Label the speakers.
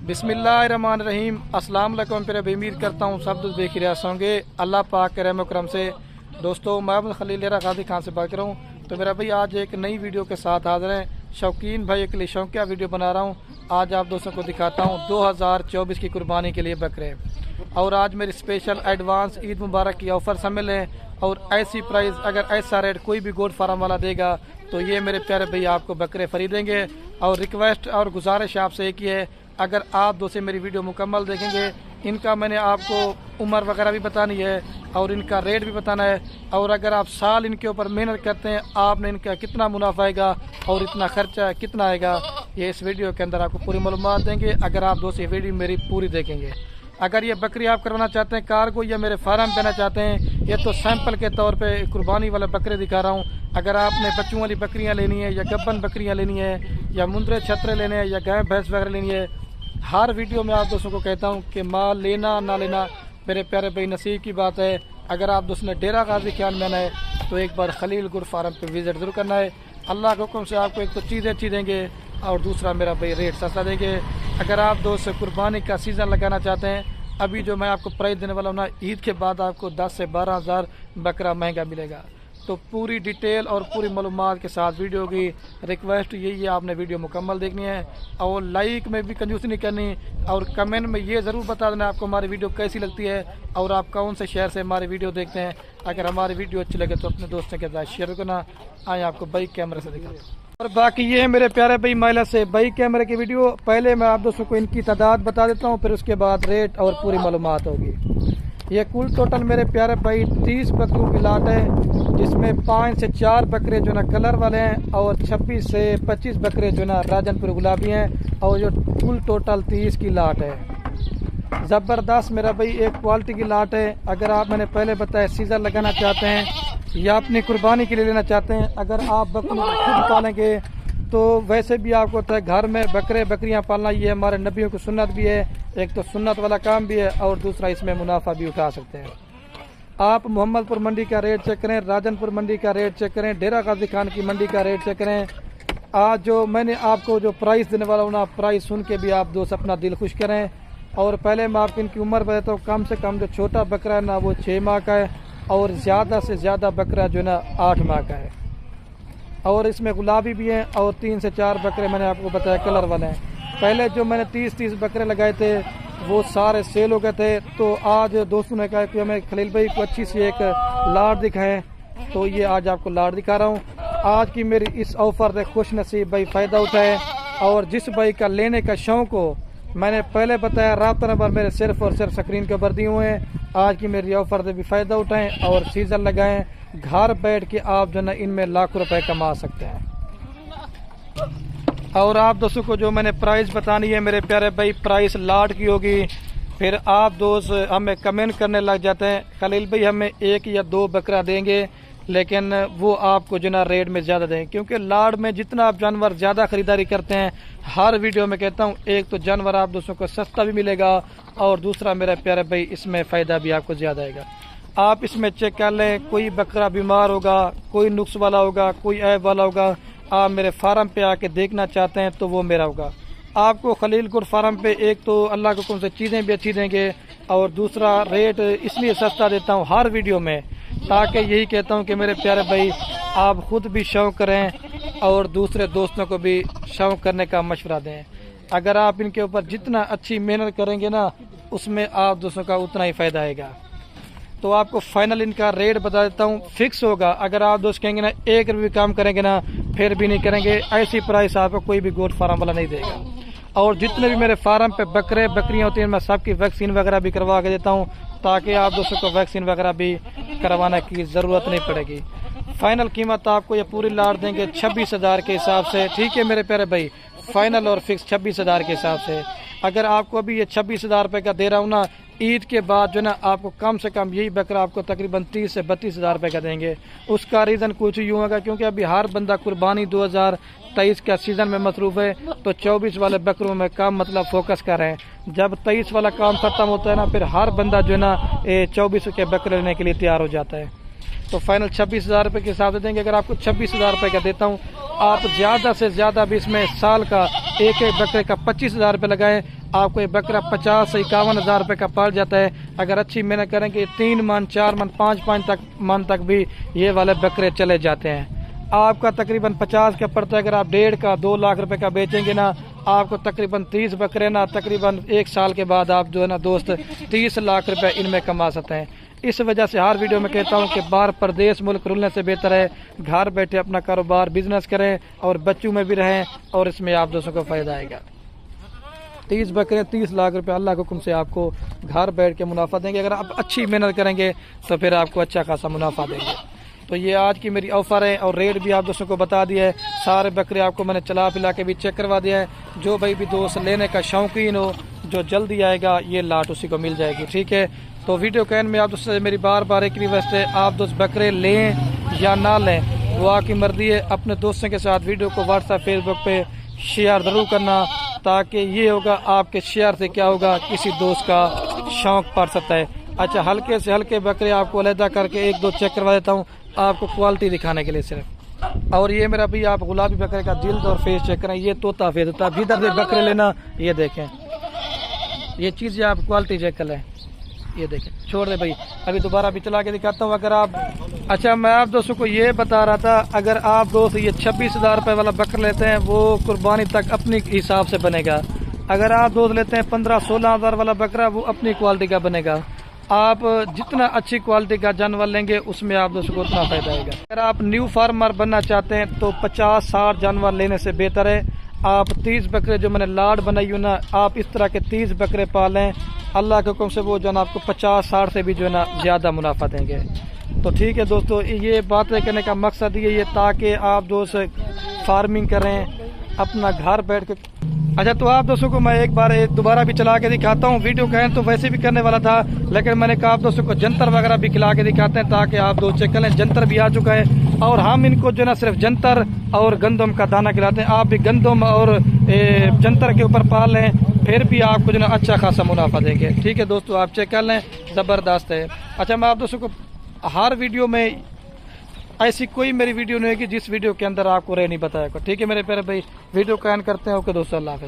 Speaker 1: बिस्मिल्लाहिर्रहमानिर्रहीम। अस्सलाम वालेकुम। फिर उम्मीद करता हूँ सब दोस्त देख रहे होंगे अल्लाह पाक के रहम करम से। दोस्तों मैं खलील गाजी खान से बात कर रहा हूँ। तो मेरा भाई आज एक नई वीडियो के साथ हाजिर हैं। शौकीन भाई के लिए शौकिया वीडियो बना रहा हूँ। आज आप दोस्तों को दिखाता हूँ 2024 की कुर्बानी के लिए बकरे। और आज मेरी स्पेशल एडवांस ईद मुबारक की ऑफ़र शामिल है। और ऐसी प्राइस अगर ऐसा रेट कोई भी गोट फार्म वाला देगा तो ये मेरे प्यारे भाई आपको बकरे खरीदेंगे। और रिक्वेस्ट और गुजारिश आपसे एक ही है, अगर आप दोस्त मेरी वीडियो मुकम्मल देखेंगे, इनका मैंने आपको उम्र वगैरह भी बतानी है और इनका रेट भी बताना है। और अगर आप साल इनके ऊपर मेहनत करते हैं, आपने इनका कितना मुनाफा आएगा और इतना खर्चा कितना आएगा, ये इस वीडियो के अंदर आपको पूरी मालूमात देंगे अगर आप दोस्त ये वीडियो मेरी पूरी देखेंगे। अगर ये बकरी आप करवाना चाहते हैं कार्गो या मेरे फार्म देना चाहते हैं, ये तो सैंपल के तौर पे कुर्बानी वाले बकरे दिखा रहा हूँ। अगर आपने बच्चों वाली बकरियाँ लेनी है या गब्बन बकरियाँ लेनी है या मुंदरे छतरे लेने हैं या गाय भैंस वगैरह लेनी है, हर वीडियो में आप दोस्तों को कहता हूँ कि माल लेना ना लेना मेरे प्यारे भाई नसीब की बात है। अगर आप दोस्तों ने डेरा गाजी ख्याल में आना है तो एक बार खलील गुड फार्म पे विजिट जरूर करना है। अल्लाह के हुक्म से आपको एक तो चीज़ें अच्छी देंगे और दूसरा मेरा भाई रेट सस्ता देंगे। अगर आप दोस्त कुर्बानी का सीज़न लगाना चाहते हैं, अभी जो मैं आपको प्राइस देने वाला हूँ ना, ईद के बाद आपको 10 से 12 हज़ार बकरा महंगा मिलेगा। तो पूरी डिटेल और पूरी मालूमात के साथ वीडियो की रिक्वेस्ट यही है, आपने वीडियो मुकम्मल देखनी है और लाइक में भी कंजूसी नहीं करनी और कमेंट में ये ज़रूर बता देना आपको हमारी वीडियो कैसी लगती है और आप कौन से शहर से हमारी वीडियो देखते हैं। अगर हमारी वीडियो अच्छी लगे तो अपने दोस्तों के साथ शेयर करना। आए आपको बाइक कैमरे से दिखा और बाकी ये है मेरे प्यारे भाई महिला से बाइक कैमरे की वीडियो। पहले मैं आप दोस्तों को इनकी तादाद बता देता हूँ, फिर उसके बाद रेट और पूरी मालूमात होगी। ये कुल टोटल मेरे प्यारे भाई 30 बकरों की लाट है, जिसमें 5 से 4 बकरे जो ना कलर वाले हैं और 26 से 25 बकरे जो ना राजनपुर गुलाबी हैं और जो कुल टोटल 30 की लाट है। ज़बरदस्त मेरा भाई एक क्वालिटी की लाट है। अगर आप मैंने पहले बताया सीज़र लगाना चाहते हैं या अपनी कुर्बानी के लिए लेना चाहते हैं, अगर आप बकरी खुद पालेंगे तो वैसे भी आपको होता है घर में बकरे बकरियां पालना, ये हमारे नबियों की सुन्नत भी है। एक तो सुन्नत वाला काम भी है और दूसरा इसमें मुनाफा भी उठा सकते हैं। आप मोहम्मदपुर मंडी का रेट चेक करें, राजनपुर मंडी का रेट चेक करें, डेरा गाजी खान की मंडी का रेट चेक करें। आज जो मैंने आपको जो प्राइस देने वाला हूँ ना, प्राइस सुन के भी आप दोस्त अपना दिल खुश करें। और पहले मैं आपकी इनकी उम्र बताता हूँ। कम से कम जो छोटा बकरा है ना वो 6 माह का है और ज़्यादा से ज़्यादा बकरा जो है ना 8 माह का है। और इसमें गुलाबी भी हैं और 3 से 4 बकरे मैंने आपको बताया कलर वाले हैं। पहले जो मैंने 30 बकरे लगाए थे वो सारे सेल हो गए थे। तो आज दोस्तों ने कहा कि हमें खलील भाई को अच्छी सी एक लाट दिखाएं, तो ये आज आपको लाट दिखा रहा हूँ। आज की मेरी इस ऑफ़र से खुश नसीब भाई फ़ायदा उठाए और जिस भाई का लेने का शौक़ हो, मैंने पहले बताया राब्ता नंबर मेरे सिर्फ और सिर्फ स्क्रीन के ऊपर दिए हुए हैं। आज की मेरी ऑफ़र से भी फ़ायदा उठाएं और सीज़न लगाएं। घर बैठ के आप जो ना इनमें लाखों रुपए कमा सकते हैं। और आप दोस्तों को जो मैंने प्राइस बतानी है मेरे प्यारे भाई, प्राइस लाट की होगी। फिर आप दोस्त हमें कमेंट करने लग जाते हैं खलील भाई हमें 1 या 2 बकरा देंगे, लेकिन वो आपको जो ना रेट में ज़्यादा देंगे, क्योंकि लाड़ में जितना आप जानवर ज़्यादा ख़रीदारी करते हैं, हर वीडियो में कहता हूँ, एक तो जानवर आप दोस्तों को सस्ता भी मिलेगा और दूसरा मेरा प्यारे भाई इसमें फ़ायदा भी आपको ज़्यादा आएगा। आप इसमें चेक कर लें, कोई बकरा बीमार होगा, कोई नुक्स वाला होगा, कोई ऐब वाला होगा, आप मेरे फार्म पे आके देखना चाहते हैं तो वो मेरा होगा। आपको खलील गुड फार्म पे एक तो अल्लाह के हुक्म से चीज़ें भी अच्छी देंगे और दूसरा रेट इसलिए सस्ता देता हूँ हर वीडियो में, ताकि यही कहता हूँ कि मेरे प्यारे भाई आप खुद भी शौक़ करें और दूसरे दोस्तों को भी शौक़ करने का मशवरा दें। अगर आप इनके ऊपर जितना अच्छी मेहनत करेंगे ना, उसमें आप दोस्तों का उतना ही फ़ायदा आएगा। तो आपको फाइनल इनका रेट बता देता हूँ, फिक्स होगा। अगर आप दोस्त कहेंगे ना 1 रुपये भी काम करेंगे ना, फिर भी नहीं करेंगे, ऐसी प्राइस आपको कोई भी गोट फार्म वाला नहीं देगा। और जितने भी मेरे फार्म पे बकरे बकरियाँ होती हैं, मैं सबकी वैक्सीन वगैरह भी करवा के देता हूँ, ताकि आप दोस्तों को वैक्सीन वगैरह भी करवाने की ज़रूरत नहीं पड़ेगी। फाइनल कीमत आपको ये पूरी लाट देंगे 26 हज़ार के हिसाब से। ठीक है मेरे प्यारे भाई, फाइनल और फिक्स 26 हज़ार के हिसाब से। अगर आपको अभी ये 26 हज़ार रुपये का दे रहा हूँ ना, ईद के बाद जो ना आपको कम से कम यही बकरा आपको तकरीबन 30 से 32 हज़ार रुपये का देंगे। उसका रीज़न कुछ यूँ होगा क्योंकि अभी हर बंदा कुर्बानी 2023 का सीज़न में मसरूफ़ है, तो 24 वाले बकरों में काम मतलब फोकस कर रहे हैं। जब 23 वाला काम ख़त्म होता है ना, फिर हर बंदा जो है ना 24 के बकरे लेने के लिए तैयार हो जाता है। तो फाइनल 26,000 रुपये के हिसाब से देंगे। अगर आपको 26,000 रुपये का देता हूँ, आप ज़्यादा से ज़्यादा भी इसमें साल का एक एक बकरे का 25,000 रुपये लगाएं, आपको ये बकरा 50 से 51,000 रुपये का पड़ जाता है। अगर अच्छी मेहनत करेंगे 3 मन 4 मन 5 मन तक भी ये वाले बकरे चले जाते हैं। आपका तकरीबन 50 का पड़ता है। अगर आप 1.5 का 2 लाख रुपए का बेचेंगे ना, आपको तकरीबन 30 बकरे ना तकरीबन 1 साल के बाद आप जो है ना दोस्त 30 लाख रुपए इनमें कमा सकते हैं। इस वजह से हर वीडियो में कहता हूं कि बाहर प्रदेश मुल्क रुलने से बेहतर है घर बैठे अपना कारोबार बिजनेस करें और बच्चों में भी रहें, और इसमें आप दोस्तों को फ़ायदा आएगा। 30 बकरे 30 लाख रुपए अल्लाह के हुक्म से आपको घर बैठ के मुनाफा देंगे। अगर आप अच्छी मेहनत करेंगे तो फिर आपको अच्छा खासा मुनाफा देंगे। तो ये आज की मेरी ऑफ़र है और रेट भी आप दोस्तों को बता दिया है। सारे बकरे आपको मैंने चला पिला के भी चेक करवा दिया है। जो भाई भी दोस्त लेने का शौकीन हो, जो जल्दी आएगा ये लाट उसी को मिल जाएगी। ठीक है, तो वीडियो के एंड में आप दोस्तों से मेरी बार बार एक रिक्वेस्ट है, आप दोस्त बकरे लें या ना लें वो आपकी मर्जी है। अपने दोस्तों के साथ वीडियो को व्हाट्सएप फेसबुक पे शेयर ज़रूर करना, ताकि ये होगा आपके शेयर से क्या होगा किसी दोस्त का शौक़ पड़ सकता है। अच्छा, हल्के से हल्के बकरे आपको अलहदा करके 1-2 चेक करवा देता हूँ आपको क्वालिटी दिखाने के लिए सिर्फ। और ये मेरा भी आप गुलाबी बकरे का जिल्द और फेस चेक करें, ये तोता फेस होता है। इधर से बकरे लेना, ये देखें ये चीज़ आप क्वालिटी चेक कर लें, ये देखें। छोड़ दे भाई, अभी दोबारा भी चला के दिखाता हूँ। अगर आप अच्छा, मैं आप दोस्तों को ये बता रहा था, अगर आप दोस्त ये 26,000 रुपये वाला बकरा लेते हैं वो कुर्बानी तक अपनी हिसाब से बनेगा। अगर आप दोस्त लेते हैं 15-16 हज़ार वाला बकरा, वो अपनी क्वालिटी का बनेगा। आप जितना अच्छी क्वालिटी का जानवर लेंगे उसमें आप दोस्तों को उतना फायदा आएगा। अगर आप न्यू फार्मर बनना चाहते हैं तो 50-60 जानवर लेने से बेहतर है आप 30 बकरे जो मैंने लाड बनाई हूँ ना, आप इस तरह के 30 बकरे पालें। अल्लाह के हुक्म से वो जो है ना आपको 50-60 से भी जो है ना ज़्यादा मुनाफा देंगे। तो ठीक है दोस्तों, ये बातें करने का मकसद ये ताकि आप दोस्त फार्मिंग करें अपना घर बैठ के। अच्छा, तो आप दोस्तों को मैं एक बार दोबारा भी चला के दिखाता हूँ। वीडियो का तो वैसे भी करने वाला था, लेकिन मैंने कहा आप दोस्तों को जंतर वगैरह भी खिला के दिखाते हैं ताकि आप दोस्त चेक कर लें। जंतर भी आ चुका है और हम इनको जो है ना सिर्फ जंतर और गंदम का दाना खिलाते हैं। आप भी गंदम और जंतर के ऊपर पाल लें, फिर भी आपको जो है ना अच्छा खासा मुनाफा देंगे। ठीक है दोस्तों, आप चेक कर लें, ज़बरदस्त है। अच्छा, मैं आप दोस्तों को हर वीडियो में ऐसी कोई मेरी वीडियो नहीं है कि जिस वीडियो के अंदर आपको रह नहीं बताया। ठीक है मेरे प्यारे भाई, वीडियो का एंड करते हैं। ओके दोस्तों, अल्लाह हाफ़िज़।